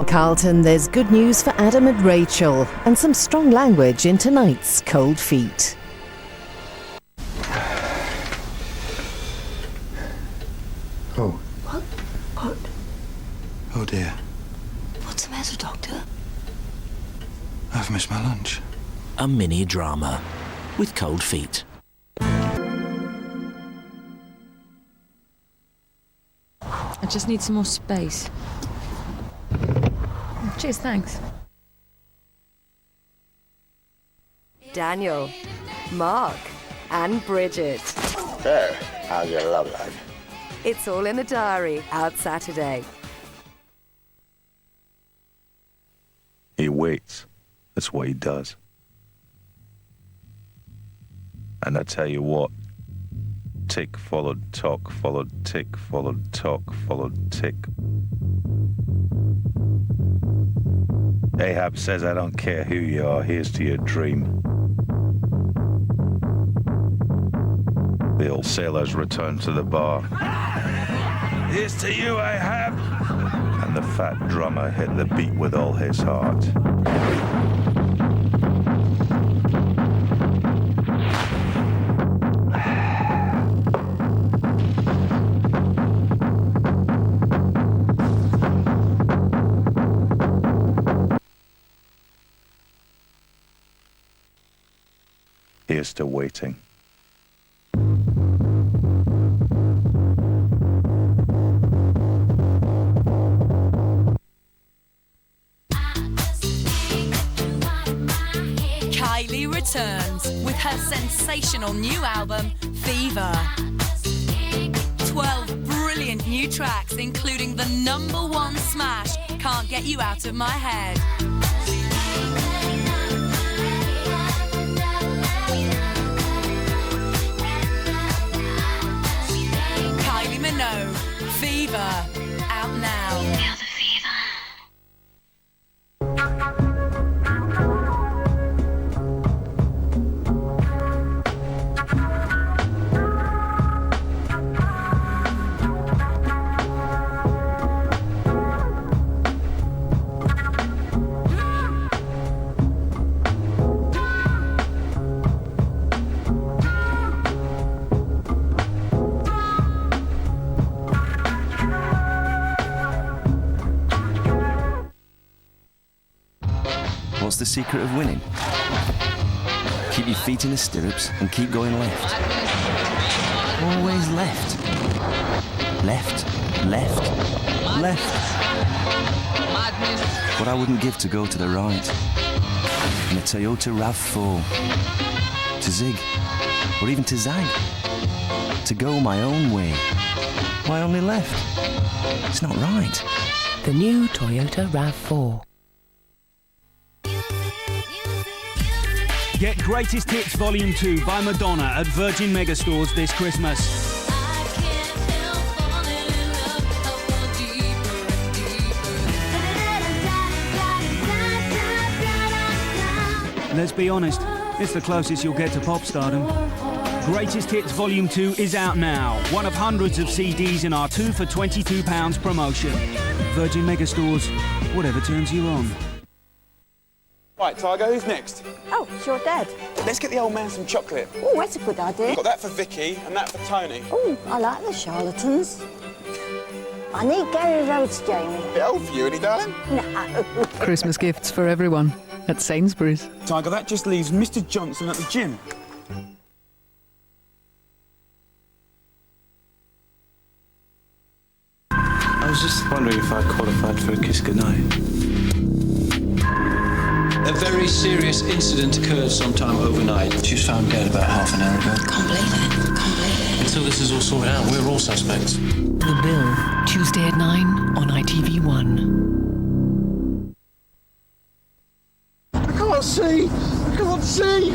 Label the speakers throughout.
Speaker 1: Carlton, there's good news for Adam and Rachel, and some strong language in tonight's Cold Feet.
Speaker 2: Oh.
Speaker 3: What?
Speaker 2: Oh dear.
Speaker 3: What's the matter, Doctor?
Speaker 2: I've missed my lunch.
Speaker 4: A mini drama with Cold Feet.
Speaker 5: I just need some more space. Cheers, thanks.
Speaker 6: Daniel, Mark, and Bridget.
Speaker 7: So, how's your love life?
Speaker 6: It's all in the diary, out Saturday.
Speaker 2: He waits. That's what he does. And I tell you what, tick followed tock, followed tick, followed tock, followed tick. Ahab says, I don't care who you are, here's to your dream. The old sailors returned to the bar. Here's to you, Ahab! And the fat drummer hit the beat with all his heart. Here's to waiting.
Speaker 8: Kylie returns with her sensational new album, Fever. 12 brilliant new tracks, including the #1 smash, Can't Get You Out of My Head. Kylie Minogue, Fever, out now. Feel the fever.
Speaker 9: What's the secret of winning? Keep your feet in the stirrups and keep going left. Always left. Left, left, left. What I wouldn't give to go to the right. In a Toyota RAV4. To zig, or even to zag. To go my own way. Why only left? It's not right.
Speaker 1: The new Toyota RAV4.
Speaker 10: Get Greatest Hits Volume 2 by Madonna at Virgin Megastores this Christmas. Let's be honest, it's the closest you'll get to pop stardom. Greatest Hits Volume 2 is out now. One of hundreds of CDs in our 2 for £22 promotion. Virgin Megastores, whatever turns you on.
Speaker 11: Right, Tiger, who's next?
Speaker 12: Oh, it's your dad.
Speaker 11: Let's get the old man some chocolate.
Speaker 12: Oh, that's a good idea.
Speaker 11: Got that for Vicky and that for Tony.
Speaker 12: Oh, I like the charlatans. I need Gary Rhodes, Jamie.
Speaker 11: Bit old for you, any darling?
Speaker 12: No.
Speaker 5: Christmas gifts for everyone at Sainsbury's.
Speaker 11: Tiger, that just leaves Mr. Johnson at the gym.
Speaker 13: I was just wondering if I'd qualified for a kiss goodnight.
Speaker 14: A very serious incident occurred sometime overnight. She was found dead about half an hour ago.
Speaker 3: Can't believe it. Can't believe it.
Speaker 14: Until this is all sorted out, we're all suspects.
Speaker 1: The Bill, Tuesday at 9 on ITV1.
Speaker 7: I can't see! I can't see!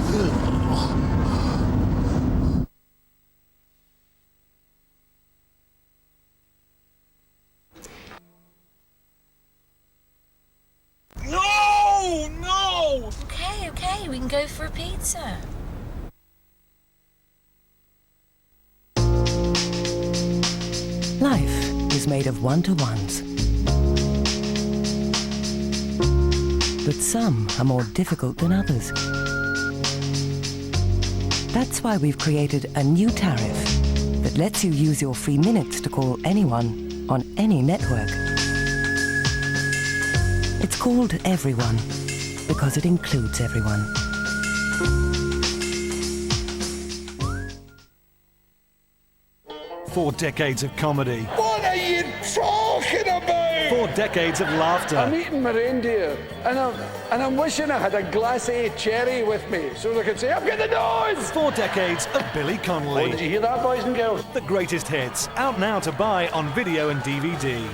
Speaker 11: No! No!
Speaker 3: Okay, we can go for a pizza.
Speaker 1: Life is made of one-to-ones.
Speaker 15: but some are more difficult than others. That's why we've created a new tariff that lets you use your free minutes to call anyone on any network. It's called Everyone because it includes everyone.
Speaker 16: Four decades of comedy.
Speaker 7: What are you talking about?
Speaker 16: 4 decades of laughter.
Speaker 17: I'm eating my reindeer, and I'm wishing I had a glassy cherry with me so I could say, I've got the nose!
Speaker 16: 4 decades of Billy Connolly.
Speaker 17: Oh, did you hear that, boys and girls?
Speaker 16: The greatest hits, out now to buy on video and DVD.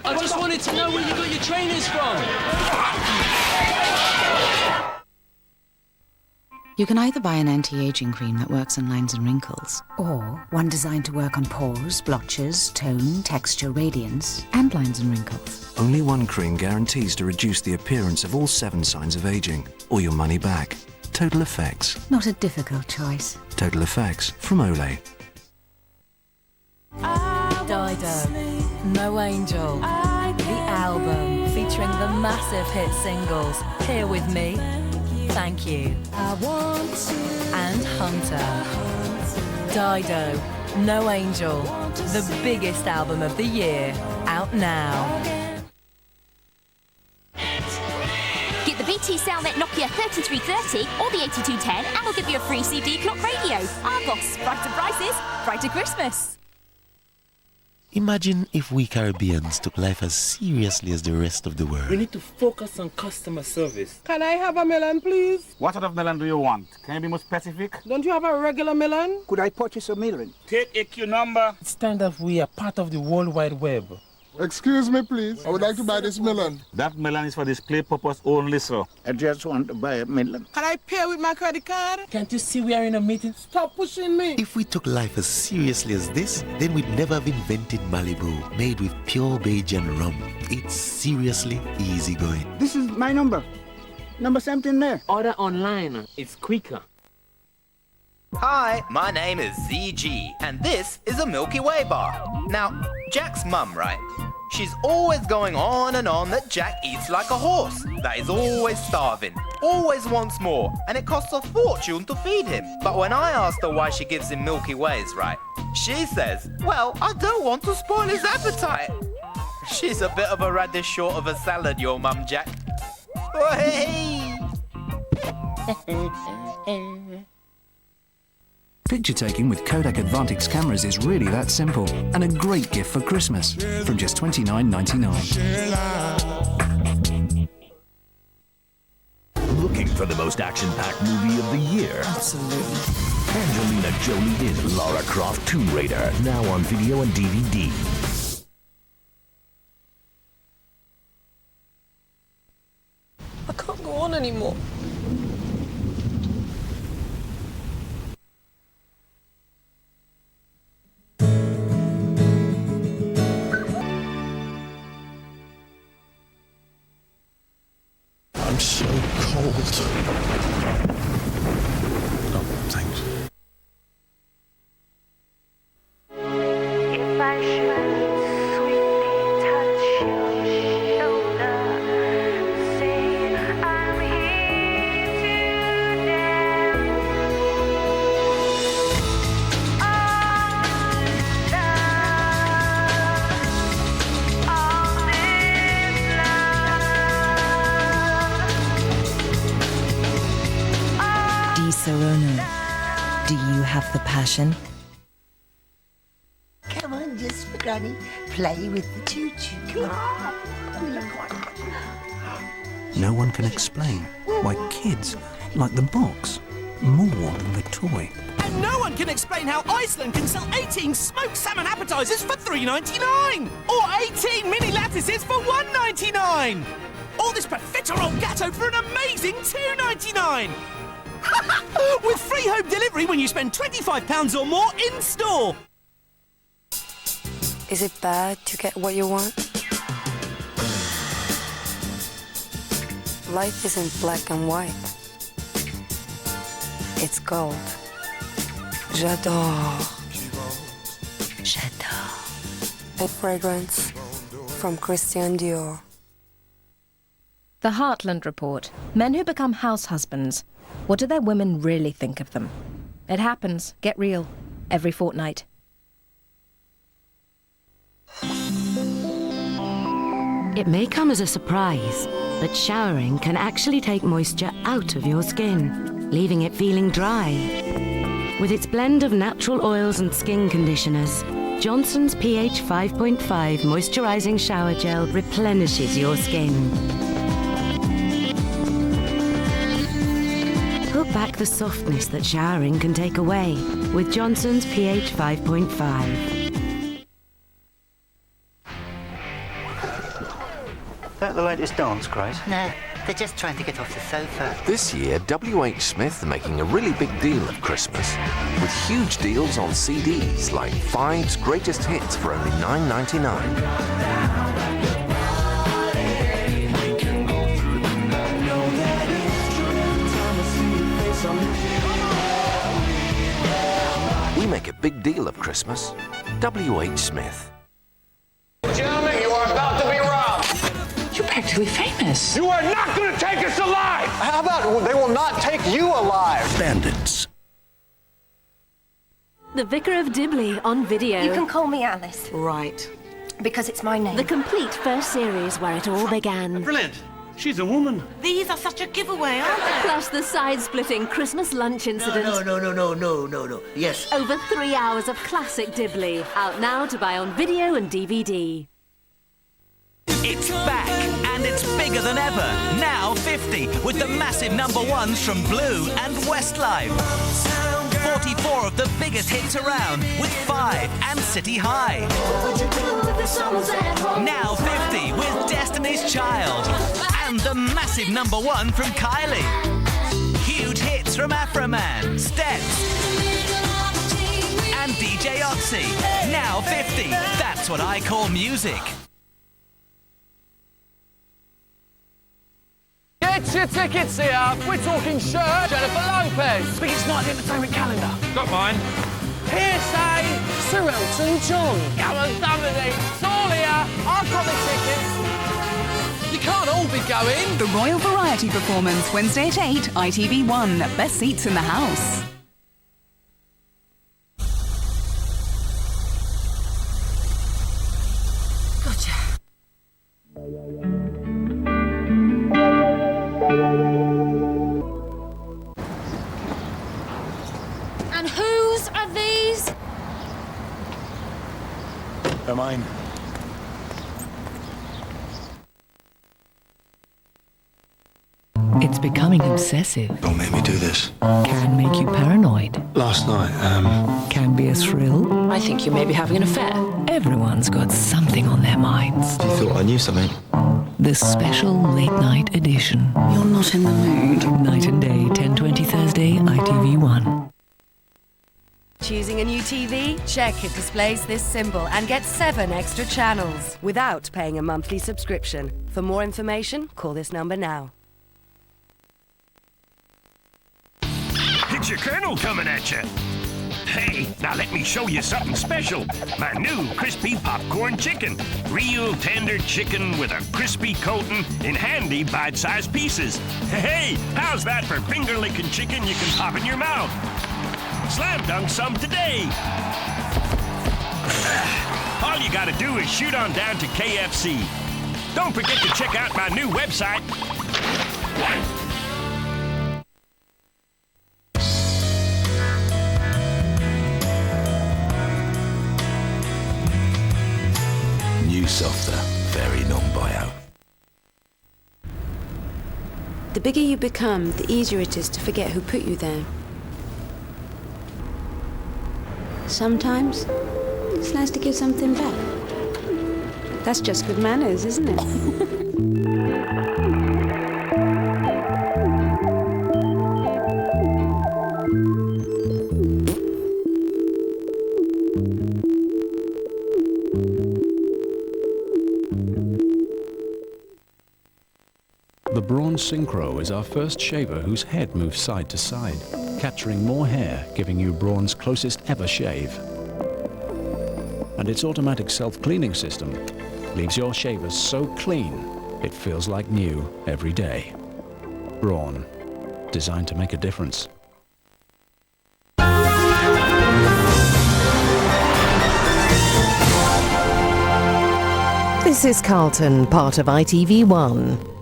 Speaker 14: I just wanted to know where you got your trainers from.
Speaker 18: You can either buy an anti-aging cream that works on lines and wrinkles, or one designed to work on pores, blotches, tone, texture, radiance, and lines and wrinkles.
Speaker 19: Only one cream guarantees to reduce the appearance of all 7 signs of aging, or your money back. Total Effects.
Speaker 18: Not a difficult choice.
Speaker 19: Total Effects from Olay.
Speaker 8: Dido, No Angel, the album featuring the massive hit singles Here With Me, Thank You, and Hunter. Dido, No Angel, the biggest album of the year, out now.
Speaker 20: Get the BT Cellnet Nokia 3330 or the 8210 and we'll give you a free CD clock radio. Argos, brighter prices, brighter Christmas.
Speaker 21: Imagine if we Caribbeans took life as seriously as the rest of the world.
Speaker 22: We need to focus on customer service.
Speaker 23: Can I have a melon, please?
Speaker 24: What sort of melon do you want? Can you be more specific?
Speaker 23: Don't you have a regular melon?
Speaker 24: Could I purchase a melon? Take a queue number.
Speaker 22: It's time that we are part of the World Wide Web.
Speaker 7: Excuse me, please. I would like to buy this melon.
Speaker 24: That melon is for display purpose only, sir. I just want to buy a melon.
Speaker 23: Can I pay with my credit card?
Speaker 22: Can't you see we are in a meeting?
Speaker 23: Stop pushing me.
Speaker 21: If we took life as seriously as this, then we'd never have invented Malibu, made with pure Bajan rum. It's seriously easygoing.
Speaker 24: This is my number. Number 17 there.
Speaker 22: Order online. It's quicker.
Speaker 25: Hi, my name is ZG, and this is a Milky Way bar. Now, Jack's mum, right? She's always going on and on that Jack eats like a horse, that he's always starving, always wants more, and it costs a fortune to feed him. But when I asked her why she gives him Milky Ways, right, she says, well, I don't want to spoil his appetite. She's a bit of a radish short of a salad, your mum, Jack. Hey!
Speaker 19: Picture taking with Kodak Advantix cameras is really that simple, and a great gift for Christmas from just $29.99.
Speaker 26: Looking for the most action-packed movie of the year?
Speaker 27: Absolutely.
Speaker 26: Angelina Jolie in Lara Croft Tomb Raider, now on video and DVD.
Speaker 27: I can't go on anymore.
Speaker 21: I'm so cold. Oh, thanks.
Speaker 28: If I should sweetly touch your shoulder, say I'm here to dance.
Speaker 15: Serrano, do you have the passion?
Speaker 12: Come on, just Granny, play with the choo-choo. Come on.
Speaker 19: No one can explain why kids like the box more than the toy.
Speaker 29: And no one can explain how Iceland can sell 18 smoked salmon appetizers for $3.99 or 18 mini lattices for $1.99. All this profiterole gatto for an amazing $2.99. With free home delivery when you spend £25 or more in store.
Speaker 6: Is it bad to get what you want?
Speaker 1: Life isn't black and white. It's gold. J'adore. J'adore. A fragrance from Christian Dior.
Speaker 2: The Heartland Report. Men who become house husbands. What do their women really think of them? It happens. Get real. Every fortnight.
Speaker 3: It may come as a surprise, but showering can actually take moisture out of your skin, leaving it feeling dry. With its blend of natural oils and skin conditioners, Johnson's pH 5.5 moisturizing shower gel replenishes your skin. Put back the softness that showering can take away with Johnson's pH 5.5.
Speaker 4: That the latest dance craze?
Speaker 5: No, they're just trying to get off the sofa.
Speaker 26: This year, W.H. Smith are making a really big deal of Christmas, with huge deals on CDs like Five's greatest hits for only $9.99. We make a big deal of Christmas. W.H. Smith.
Speaker 9: Gentlemen, you are about to be robbed.
Speaker 18: You're practically famous.
Speaker 9: You are not going to take us alive.
Speaker 4: How about they will not take you alive?
Speaker 26: Bandits.
Speaker 10: The Vicar of Dibley on video.
Speaker 11: You can call me Alice.
Speaker 10: Right.
Speaker 11: Because it's my name.
Speaker 10: The complete first series where it all began.
Speaker 5: Brilliant. She's a woman.
Speaker 11: These are such a giveaway, aren't they?
Speaker 10: Plus the side-splitting Christmas lunch incident.
Speaker 5: No. Yes.
Speaker 10: Over 3 hours of classic Dibley. Out now to buy on video and DVD.
Speaker 29: It's back, and it's bigger than ever. Now 50, with the massive #1s from Blue and Westlife. 44 of the biggest hits around, with 5 and City High. Now 50, with Destiny's Child. And the massive #1 from Kylie. Huge hits from Afroman, Steps, and DJ Oxy. Now 50, that's what I call music.
Speaker 17: Get your tickets here. We're talking shirt. Jennifer Lopez. Biggest night of the entertainment calendar.
Speaker 24: Got mine.
Speaker 17: Hearsay. Sir Elton John. Come on, somebody. It's all here. I've got the tickets. You can't all be going.
Speaker 13: The Royal Variety Performance, Wednesday at 8, ITV1. Best seats in the house.
Speaker 11: Gotcha.
Speaker 20: And whose are these?
Speaker 24: They're mine.
Speaker 15: It's becoming obsessive.
Speaker 19: Don't make me do this.
Speaker 15: Can make you paranoid.
Speaker 19: Last night,
Speaker 15: Can be a thrill.
Speaker 13: I think you may be having an affair.
Speaker 15: Everyone's got something on their minds.
Speaker 19: You thought I knew something?
Speaker 15: The special late night edition.
Speaker 13: You're not in the mood.
Speaker 15: Night and day, 10:20 Thursday, ITV1.
Speaker 6: Choosing a new TV? Check it displays this symbol and get 7 extra channels without paying a monthly subscription. For more information, call this number now.
Speaker 30: It's your Colonel coming at you. Hey, now let me show you something special. My new crispy popcorn chicken. Real tender chicken with a crispy coating in handy bite-sized pieces. Hey, how's that for finger-licking chicken you can pop in your mouth? Slam dunk some today. All you gotta do is shoot on down to KFC. Don't forget to check out my new website.
Speaker 21: New softer, very non-buyout.
Speaker 31: The bigger you become, the easier it is to forget who put you there. Sometimes, it's nice to give something back. That's just good manners, isn't it?
Speaker 1: The Braun Synchro is our first shaver whose head moves side to side, capturing more hair, giving you Braun's closest ever shave. And its automatic self-cleaning system leaves your shaver so clean, it feels like new every day. Braun, designed to make a difference.
Speaker 7: This is Carlton, part of ITV1.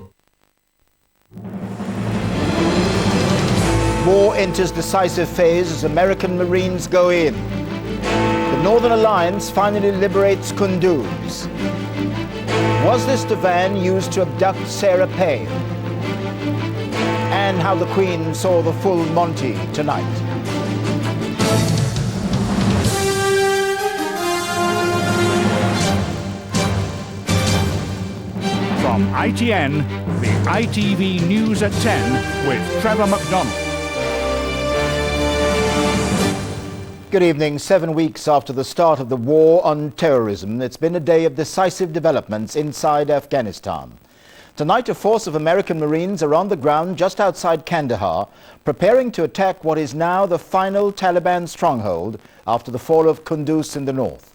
Speaker 8: War enters decisive phase as American Marines go in. The Northern Alliance finally liberates Kunduz. Was this divan used to abduct Sarah Palin? And how the Queen saw the full Monty tonight.
Speaker 24: From ITN, the ITV News at 10 with Trevor McDonald.
Speaker 8: Good evening. 7 weeks after the start of the war on terrorism, it's been a day of decisive developments inside Afghanistan. Tonight, a force of American Marines are on the ground just outside Kandahar, preparing to attack what is now the final Taliban stronghold after the fall of Kunduz in the north.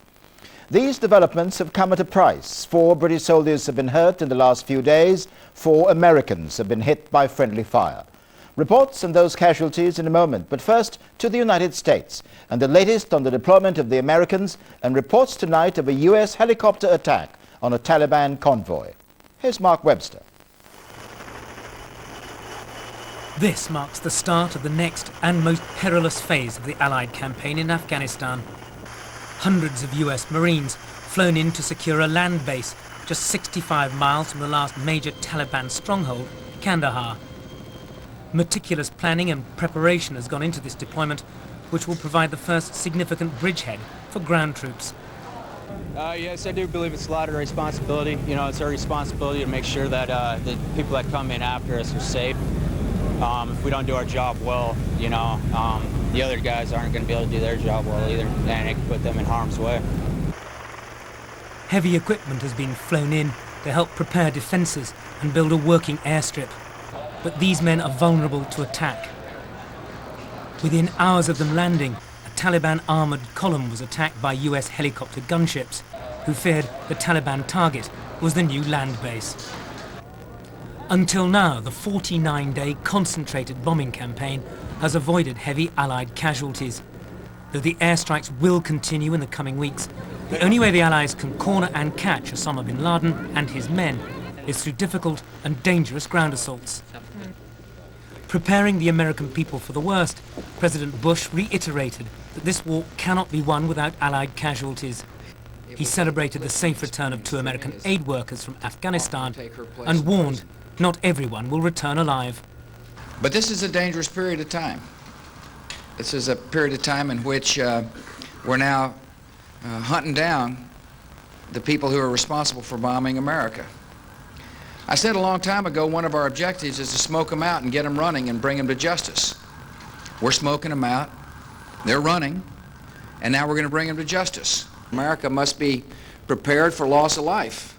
Speaker 8: These developments have come at a price. 4 British soldiers have been hurt in the last few days. 4 Americans have been hit by friendly fire. Reports on those casualties in a moment, but first to the United States and the latest on the deployment of the Americans and reports tonight of a US helicopter attack on a Taliban convoy. Here's Mark Webster.
Speaker 12: This marks the start of the next and most perilous phase of the Allied campaign in Afghanistan. Hundreds of US Marines flown in to secure a land base just 65 miles from the last major Taliban stronghold, Kandahar. Meticulous planning and preparation has gone into this deployment, which will provide the first significant bridgehead for ground troops.
Speaker 14: Yes, I do believe it's a lot of responsibility. You know, it's our responsibility to make sure that the people that come in after us are safe. If we don't do our job well, you know, the other guys aren't going to be able to do their job well either, and it can put them in harm's way.
Speaker 12: Heavy equipment has been flown in to help prepare defences and build a working airstrip. But these men are vulnerable to attack. Within hours of them landing, a Taliban armoured column was attacked by US helicopter gunships, who feared the Taliban target was the new land base. Until now, the 49-day concentrated bombing campaign has avoided heavy Allied casualties. Though the airstrikes will continue in the coming weeks, the only way the Allies can corner and catch Osama bin Laden and his men is through difficult and dangerous ground assaults. Preparing the American people for the worst, President Bush reiterated that this war cannot be won without Allied casualties. He celebrated the safe return of 2 American aid workers from Afghanistan and warned not everyone will return alive.
Speaker 16: But this is a dangerous period of time. This is a period of time in which we're now hunting down the people who are responsible for bombing America. I said a long time ago one of our objectives is to smoke them out and get them running and bring them to justice. We're smoking them out, they're running, and now we're going to bring them to justice. America must be prepared for loss of life.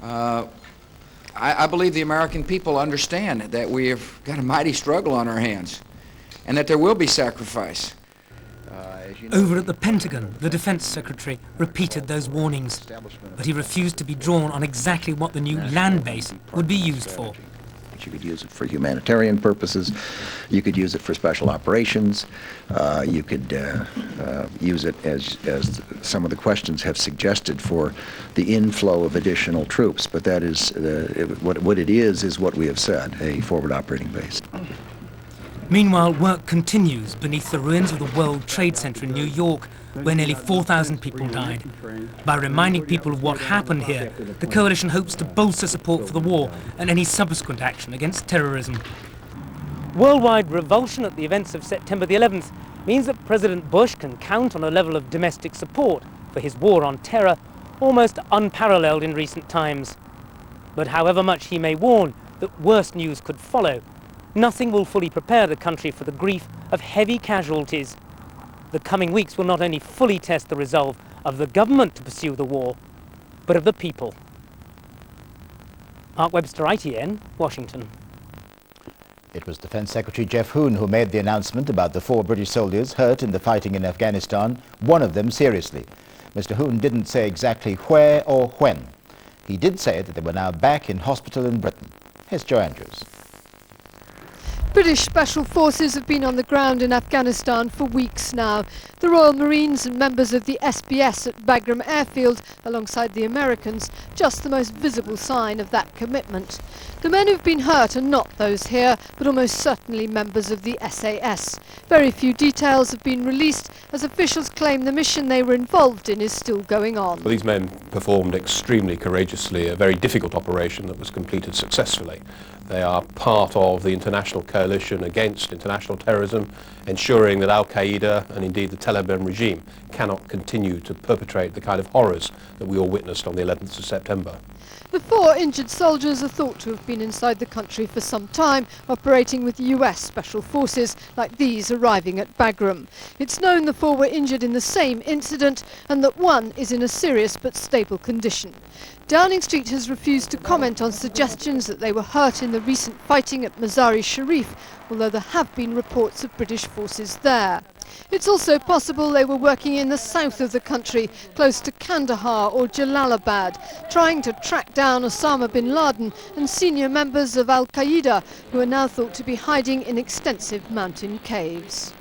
Speaker 16: I believe the American people understand that we have got a mighty struggle on our hands and that there will be sacrifice.
Speaker 12: Over at the Pentagon, the Defense Secretary repeated those warnings, but he refused to be drawn on exactly what the new land base would be used for.
Speaker 22: You could use it for humanitarian purposes. You could use it for special operations. You could use it, as some of the questions have suggested, for the inflow of additional troops. But that is, what it is what we have said, a forward operating base.
Speaker 12: Meanwhile, work continues beneath the ruins of the World Trade Center in New York, where nearly 4,000 people died. By reminding people of what happened here, the coalition hopes to bolster support for the war and any subsequent action against terrorism. Worldwide revulsion at the events of September the 11th means that President Bush can count on a level of domestic support for his war on terror almost unparalleled in recent times. But however much he may warn that worse news could follow, nothing will fully prepare the country for the grief of heavy casualties. The coming weeks will not only fully test the resolve of the government to pursue the war, but of the people. Mark Webster, ITN, Washington.
Speaker 8: It was Defence Secretary Jeff Hoon who made the announcement about the 4 British soldiers hurt in the fighting in Afghanistan, one of them seriously. Mr. Hoon didn't say exactly where or when. He did say that they were now back in hospital in Britain. Here's Joe Andrews.
Speaker 2: British Special Forces have been on the ground in Afghanistan for weeks now. The Royal Marines and members of the SBS at Bagram Airfield, alongside the Americans, just the most visible sign of that commitment. The men who've been hurt are not those here, but almost certainly members of the SAS. Very few details have been released, as officials claim the mission they were involved in is still going on.
Speaker 3: Well, these men performed extremely courageously a very difficult operation that was completed successfully. They are part of the international coalition against international terrorism, ensuring that Al-Qaeda and indeed the Taliban regime cannot continue to perpetrate the kind of horrors that we all witnessed on the 11th of September.
Speaker 2: The 4 injured soldiers are thought to have been inside the country for some time, operating with US Special Forces, like these arriving at Bagram. It's known the 4 were injured in the same incident and that one is in a serious but stable condition. Downing Street has refused to comment on suggestions that they were hurt in the recent fighting at Mazar-i-Sharif, although there have been reports of British forces there. It's also possible they were working in the south of the country, close to Kandahar or Jalalabad, trying to track down Osama bin Laden and senior members of Al-Qaeda, who are now thought to be hiding in extensive mountain caves.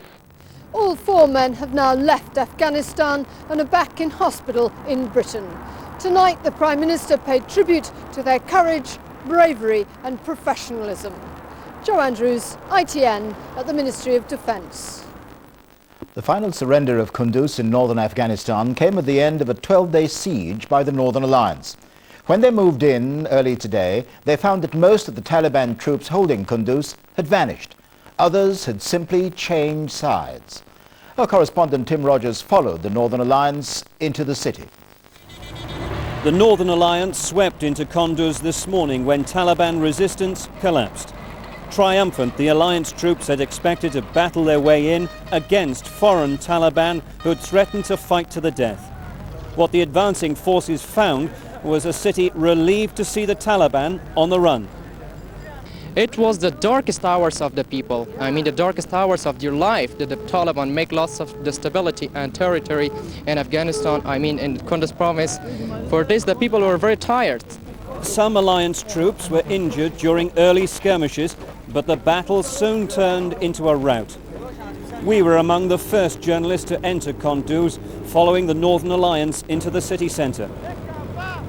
Speaker 2: All 4 men have now left Afghanistan and are back in hospital in Britain. Tonight, the Prime Minister paid tribute to their courage, bravery and professionalism. Joe Andrews, ITN, at the Ministry of Defence.
Speaker 8: The final surrender of Kunduz in northern Afghanistan came at the end of a 12-day siege by the Northern Alliance. When they moved in early today, they found that most of the Taliban troops holding Kunduz had vanished. Others had simply changed sides. Our correspondent Tim Rogers followed the Northern Alliance into the city.
Speaker 4: The Northern Alliance swept into Kunduz this morning when Taliban resistance collapsed. Triumphant, the alliance troops had expected to battle their way in against foreign Taliban who had threatened to fight to the death. What the advancing forces found was a city relieved to see the Taliban on the run.
Speaker 5: It was the darkest hours of the people, the darkest hours of their life, that the Taliban make lots of the stability and territory in Afghanistan, in Kunduz province. For this, the people were very tired.
Speaker 4: Some alliance troops were injured during early skirmishes, but the battle soon turned into a rout. We were among the first journalists to enter Kunduz following the Northern Alliance into the city centre.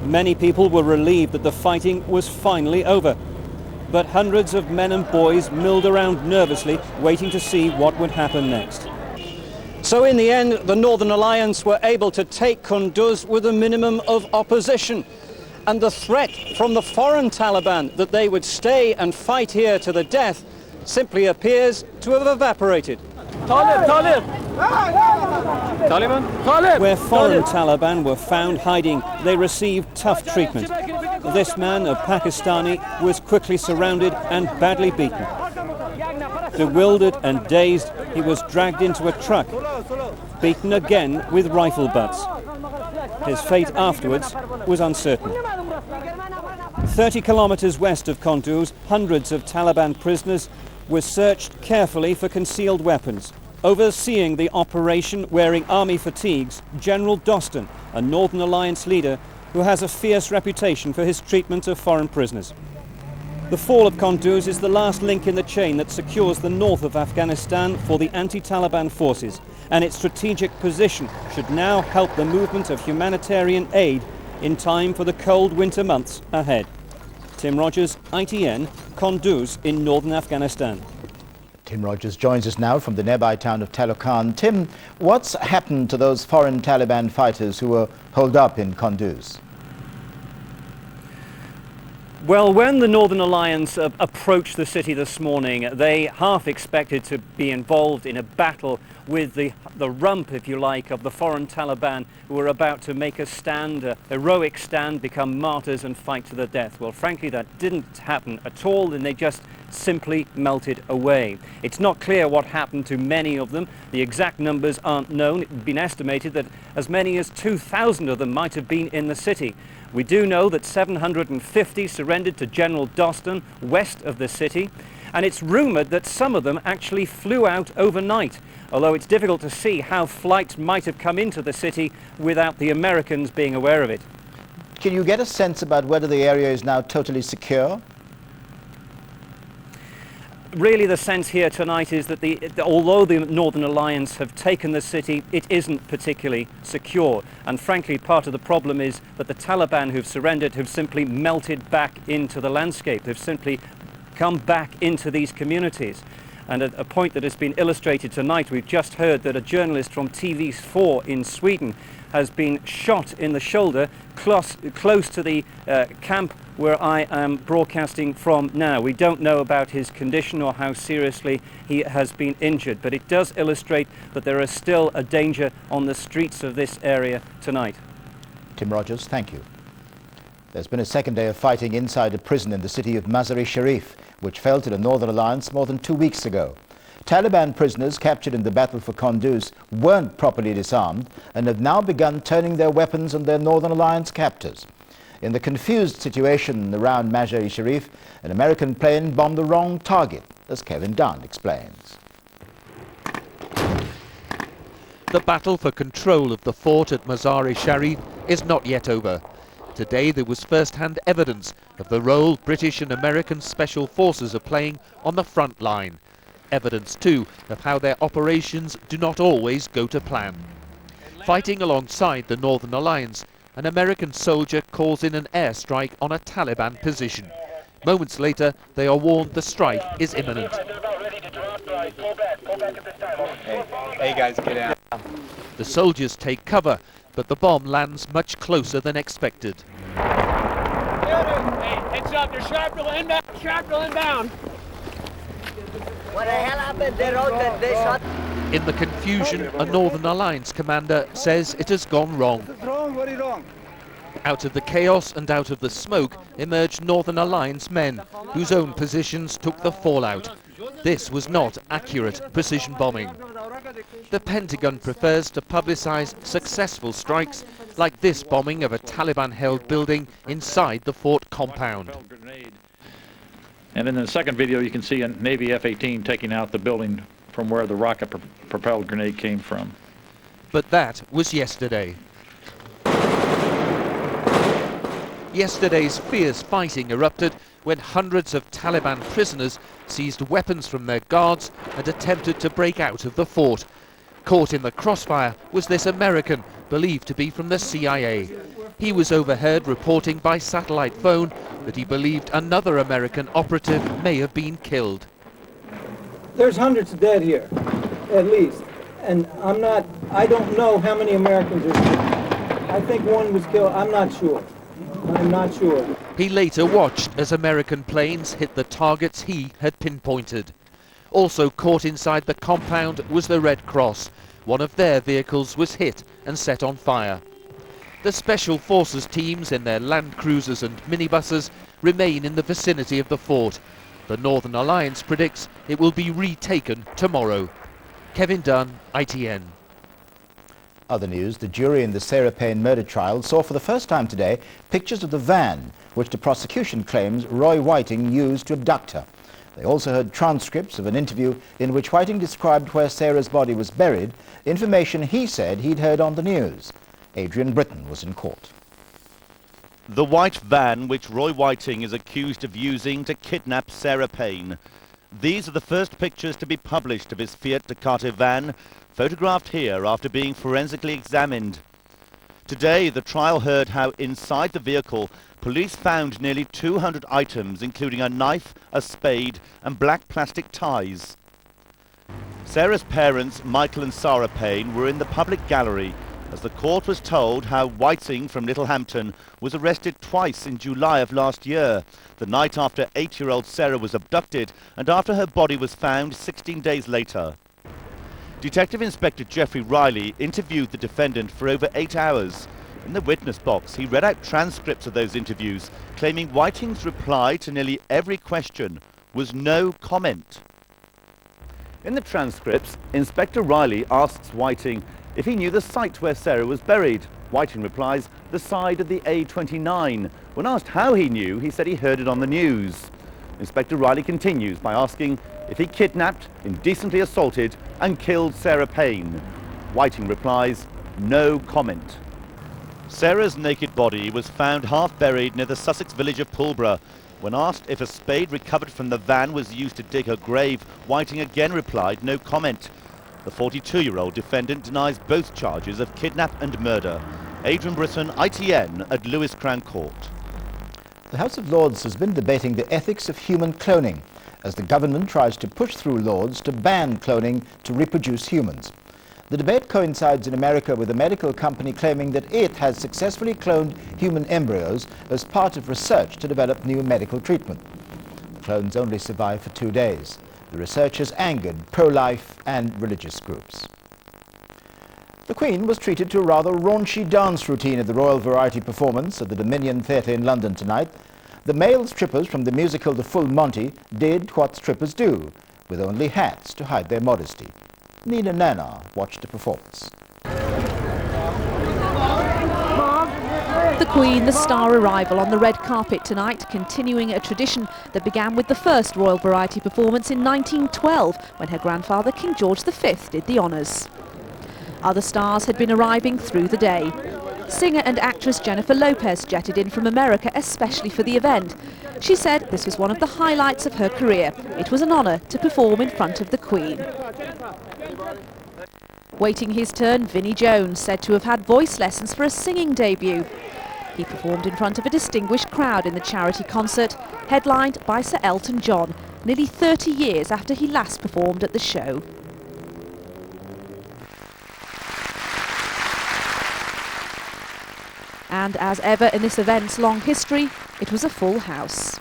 Speaker 4: Many people were relieved that the fighting was finally over, but hundreds of men and boys milled around nervously, waiting to see what would happen next.
Speaker 5: So in the end, the Northern Alliance were able to take Kunduz with a minimum of opposition. And the threat from the foreign Taliban that they would stay and fight here to the death simply appears to have evaporated.
Speaker 4: Where foreign Taliban were found hiding, they received tough treatment. This man, a Pakistani, was quickly surrounded and badly beaten. Bewildered and dazed, he was dragged into a truck, beaten again with rifle butts. His fate afterwards was uncertain. 30 kilometers west of Kunduz, hundreds of Taliban prisoners were searched carefully for concealed weapons. Overseeing the operation, wearing army fatigues, General Dostan, a Northern Alliance leader who has a fierce reputation for his treatment of foreign prisoners. The fall of Kunduz is the last link in the chain that secures the north of Afghanistan for the anti-Taliban forces, and its strategic position should now help the movement of humanitarian aid in time for the cold winter months ahead. Tim Rogers, ITN, Kunduz in northern Afghanistan.
Speaker 8: Tim Rogers joins us now from the nearby town of Talokan. Tim, what's happened to those foreign Taliban fighters who were holed up in Kunduz?
Speaker 4: Well, when the Northern Alliance approached the city this morning, they half expected to be involved in a battle with the rump, if you like, of the foreign Taliban who were about to make a stand, a heroic stand, become martyrs and fight to the death. Well, frankly, that didn't happen at all, and they just simply melted away. It's not clear what happened to many of them. The exact numbers aren't known. It's been estimated that as many as 2,000 of them might have been in the city. We do know that 750 surrendered to General Dostan west of the city, and it's rumoured that some of them actually flew out overnight, although it's difficult to see how flights might have come into the city without the Americans being aware of it.
Speaker 8: Can you get a sense about whether the area is now totally secure?
Speaker 4: Really, the sense here tonight is that although the Northern Alliance have taken the city, it isn't particularly secure. And frankly, part of the problem is that the Taliban who've surrendered have simply melted back into the landscape. They've simply come back into these communities. And a point that has been illustrated tonight, we've just heard that a journalist from TV4 in Sweden has been shot in the shoulder close to the camp where I am broadcasting from now. We don't know about his condition or how seriously he has been injured, but it does illustrate that there is still a danger on the streets of this area tonight.
Speaker 8: Tim Rogers, thank you. There's been a second day of fighting inside a prison in the city of Mazar-e-Sharif, which fell to the Northern Alliance more than 2 weeks ago. Taliban prisoners captured in the battle for Kunduz weren't properly disarmed and have now begun turning their weapons on their Northern Alliance captors. In the confused situation around Mazar-e-Sharif, an American plane bombed the wrong target, as Kevin Dunn explains.
Speaker 9: The battle for control of the fort at Mazar-e-Sharif is not yet over. Today there was first-hand evidence of the role British and American special forces are playing on the front line. Evidence too of how their operations do not always go to plan. Fighting alongside the Northern Alliance, an American soldier calls in an airstrike on a Taliban position. Moments later, they are warned the strike is imminent.
Speaker 10: Hey guys, get out.
Speaker 9: The soldiers take cover, but the bomb lands much closer than expected.
Speaker 10: Hey, heads up, there's shrapnel inbound. Shrapnel inbound. What the hell happened? They shot.
Speaker 9: In the confusion, a Northern Alliance commander says it has gone wrong.
Speaker 10: Very wrong.
Speaker 9: Out of the chaos and out of the smoke emerged Northern Alliance men, whose own positions took the fallout. This was not accurate precision bombing. The Pentagon prefers to publicise successful strikes, like this bombing of a Taliban-held building inside the fort compound.
Speaker 11: And in the second video, you can see a Navy F-18 taking out the building from where the rocket-propelled grenade came from.
Speaker 9: But that was yesterday. Yesterday's fierce fighting erupted when hundreds of Taliban prisoners seized weapons from their guards and attempted to break out of the fort. Caught in the crossfire was this American, believed to be from the CIA. He was overheard reporting by satellite phone that he believed another American operative may have been killed.
Speaker 17: There's hundreds dead here, at least. And I don't know how many Americans are killed. I think one was killed, I'm not sure. I'm not sure.
Speaker 9: He later watched as American planes hit the targets he had pinpointed. Also caught inside the compound was the Red Cross. One of their vehicles was hit and set on fire. The Special Forces teams in their Land Cruisers and minibuses remain in the vicinity of the fort. The Northern Alliance predicts it will be retaken tomorrow. Kevin Dunn, ITN.
Speaker 8: Other news, the jury in the Sarah Payne murder trial saw for the first time today pictures of the van which the prosecution claims Roy Whiting used to abduct her. They also heard transcripts of an interview in which Whiting described where Sarah's body was buried, information he said he'd heard on the news. Adrian Britton was in court.
Speaker 18: The white van which Roy Whiting is accused of using to kidnap Sarah Payne. These are the first pictures to be published of his Fiat Ducato van, photographed here after being forensically examined. Today, the trial heard how inside the vehicle, police found nearly 200 items, including a knife, a spade, and black plastic ties. Sarah's parents, Michael and Sarah Payne, were in the public gallery as the court was told how Whiting from Littlehampton was arrested twice in July of last year, the night after 8-year-old Sarah was abducted and after her body was found 16 days later. Detective Inspector Geoffrey Riley interviewed the defendant for over 8 hours. In the witness box, he read out transcripts of those interviews, claiming Whiting's reply to nearly every question was no comment. In the transcripts, Inspector Riley asks Whiting if he knew the site where Sarah was buried. Whiting replies, the side of the A29. When asked how he knew, he said he heard it on the news. Inspector Riley continues by asking if he kidnapped, indecently assaulted and killed Sarah Payne. Whiting replies, no comment. Sarah's naked body was found half buried near the Sussex village of Pulborough. When asked if a spade recovered from the van was used to dig her grave, Whiting again replied no comment. The 42-year-old defendant denies both charges of kidnap and murder. Adrian Britton, ITN at Lewis Crown Court.
Speaker 8: The House of Lords has been debating the ethics of human cloning as the government tries to push through laws to ban cloning to reproduce humans. The debate coincides in America with a medical company claiming that it has successfully cloned human embryos as part of research to develop new medical treatment. The clones only survive for 2 days. The research has angered pro-life and religious groups. The Queen was treated to a rather raunchy dance routine at the Royal Variety Performance at the Dominion Theatre in London tonight. The male strippers from the musical The Full Monty did what strippers do, with only hats to hide their modesty. Nina Nana watched the performance.
Speaker 6: The Queen, the star arrival on the red carpet tonight, continuing a tradition that began with the first Royal Variety Performance in 1912, when her grandfather King George V did the honours. Other stars had been arriving through the day. Singer and actress Jennifer Lopez jetted in from America especially for the event. She said this was one of the highlights of her career. It was an honour to perform in front of the Queen. Waiting his turn, Vinnie Jones, said to have had voice lessons for a singing debut. He performed in front of a distinguished crowd in the charity concert, headlined by Sir Elton John, nearly 30 years after he last performed at the show. And as ever in this event's long history, it was a full house.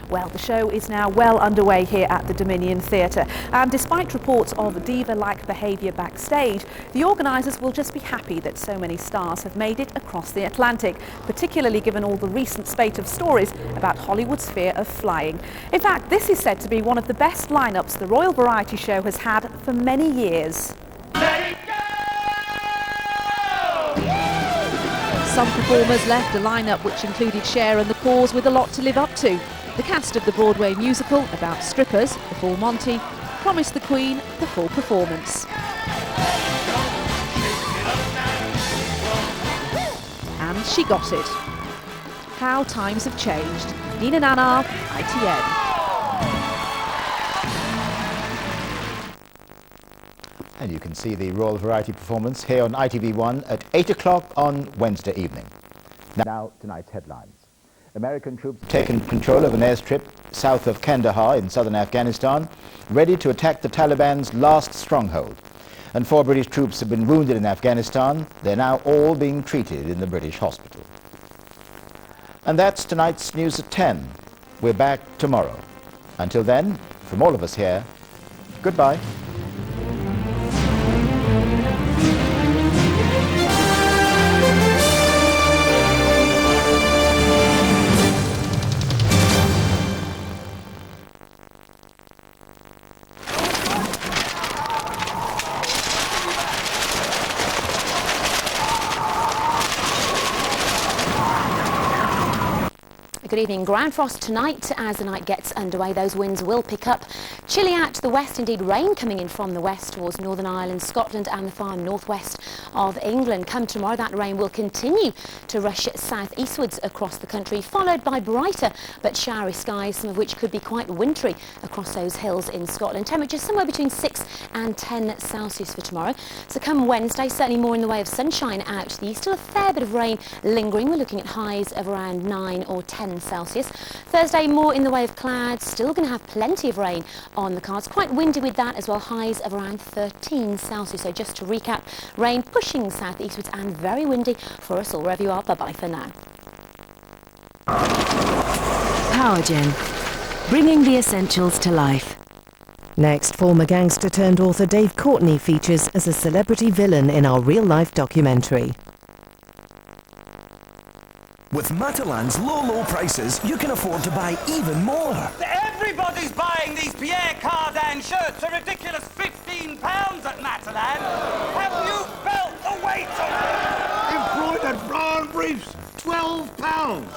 Speaker 6: Well, the show is now well underway here at the Dominion Theatre, and despite reports of diva-like behaviour backstage, the organisers will just be happy that so many stars have made it across the Atlantic, particularly given all the recent spate of stories about Hollywood's fear of flying. In fact, this is said to be one of the best lineups the Royal Variety Show has had for many years. Some performers left a lineup which included Cher and the Cause with a lot to live up to. The cast of the Broadway musical about strippers, The Full Monty, promised the Queen the full performance. And she got it. How times have changed. Nina Nana, ITN.
Speaker 8: And you can see the Royal Variety Performance here on ITV1 at 8 o'clock on Wednesday evening. Now, tonight's headlines. American troops have taken control of an airstrip south of Kandahar in southern Afghanistan, ready to attack the Taliban's last stronghold. And 4 British troops have been wounded in Afghanistan. They're now all being treated in the British hospital. And that's tonight's news at 10. We're back tomorrow. Until then, from all of us here, goodbye.
Speaker 13: Good evening. Ground frost tonight as the night gets underway. Those winds will pick up. Chilly out to the west, indeed rain coming in from the west towards Northern Ireland, Scotland and the far northwest of England. Come tomorrow, that rain will continue to rush southeastwards across the country, followed by brighter but showery skies, some of which could be quite wintry across those hills in Scotland. Temperatures somewhere between 6 and 10 Celsius for tomorrow. So come Wednesday, certainly more in the way of sunshine out to the east. Still a fair bit of rain lingering. We're looking at highs of around 9 or 10 Celsius. Thursday, more in the way of clouds, still going to have plenty of rain on the cards. Quite windy with that as well, highs of around 13 Celsius. So just to recap, rain pushing southeastwards and very windy for us all. Wherever you are, bye-bye for now.
Speaker 7: PowerGen, bringing the essentials to life. Next, former gangster turned author Dave Courtney features as a celebrity villain in our real-life documentary.
Speaker 15: With Matalan's low prices, you can afford to buy even more.
Speaker 19: Everybody's buying these Pierre Cardin shirts, a ridiculous £15 at Matalan. Have you felt the weight of it?
Speaker 1: Red brown briefs, £12.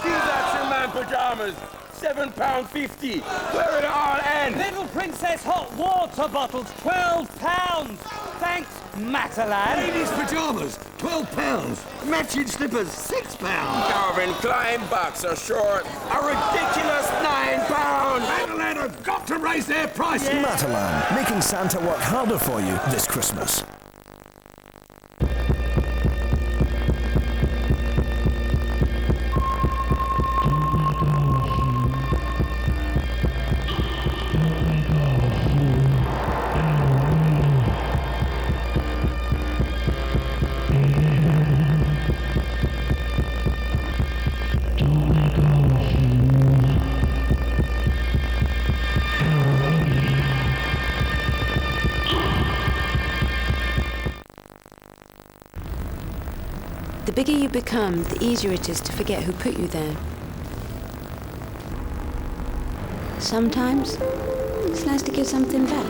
Speaker 10: These are your man pyjamas. £7.50. Where it all ends?
Speaker 19: Little Princess hot water bottles, £12. Thanks, Matalan.
Speaker 1: Ladies' pyjamas, £12. Matching slippers, £6.
Speaker 10: Calvin Klein boxer short, a ridiculous £9.
Speaker 1: Matalan have got to raise their prices.
Speaker 15: Matalan, making Santa work harder for you this Christmas.
Speaker 20: The bigger you become, the easier it is to forget who put you there. Sometimes, it's nice to give something back.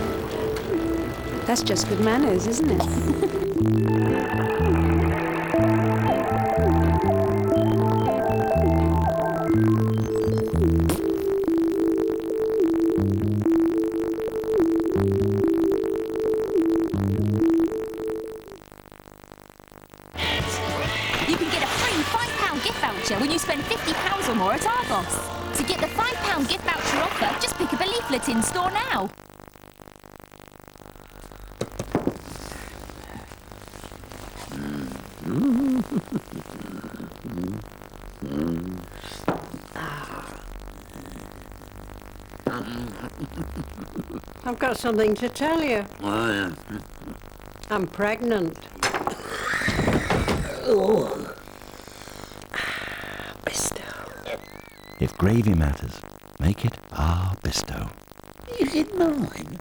Speaker 20: That's just good manners, isn't it?
Speaker 21: You can get a free £5 gift voucher when you spend £50 or more at Argos. To get the £5 gift voucher offer, just pick up a leaflet in store now.
Speaker 23: I've got something to tell you.
Speaker 1: Oh, yeah.
Speaker 23: I'm pregnant.
Speaker 25: If gravy matters, make it Bisto.
Speaker 1: Is it mine?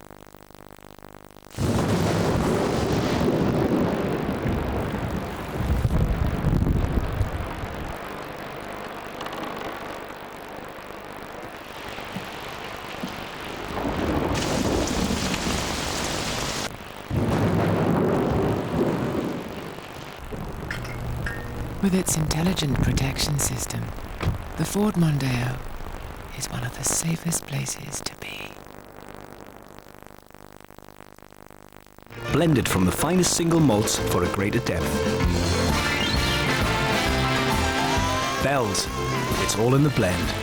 Speaker 26: With its intelligent protection system, the Ford Mondeo is one of the safest places to be.
Speaker 15: Blended from the finest single malts for a greater depth. Bells, it's all in the blend.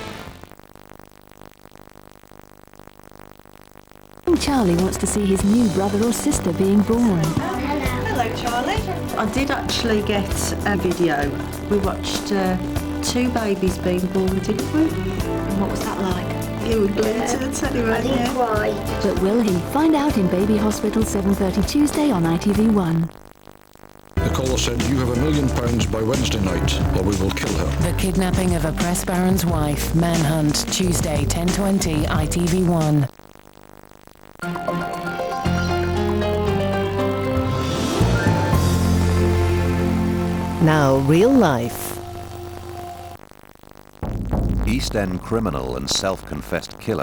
Speaker 20: Charlie wants to see his new brother or sister being born.
Speaker 23: Hello, Charlie. I did actually get a video. We watched 2 babies being born, didn't we?
Speaker 20: And what was that like?
Speaker 23: You were glued to the telly, weren't you?
Speaker 20: Cry. But will he? Find out in Baby Hospital, 7:30 Tuesday on ITV1.
Speaker 27: The caller said, "You have £1 million by Wednesday night, or we will kill her."
Speaker 26: The kidnapping of a press baron's wife. Manhunt, Tuesday, 10:20, ITV1.
Speaker 7: Now, real life.
Speaker 28: East End criminal and self-confessed killer